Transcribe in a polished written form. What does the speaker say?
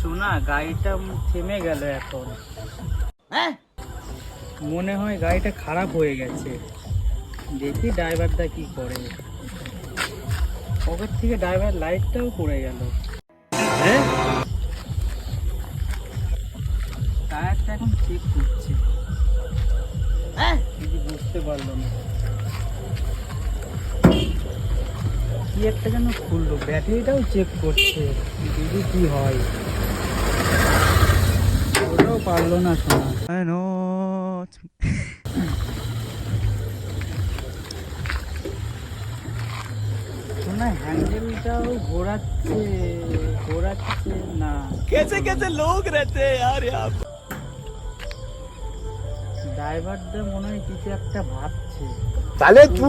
শোনা, গাড়িটা থেমে গেল এখন। হ্যাঁ, মনে হয় গাড়িটা খারাপ হয়ে গেছে। দেখি ড্রাইভারটা কি করে। পকেট থেকে ড্রাইভার লাইটটাও পড়ে গেল। হ্যাঁ, টায়ারটা এখন চেক করছে। হ্যাঁ, কিছু বুঝতে পারলো না, কি একটা যেন খুললো। ব্যাটারিটাও চেক করছে, যদি কি হয়। ওটাও পারলো না শোনা। শোনা হ্যান্ডেলটাও ঘোরাচ্ছে, ঘোরাচ্ছে না। कैसे कैसे लोग रहते हैं यार यहाँ पे। ড্রাইভারটা মনে হয় কিছু একটা ভাবছে। साले तू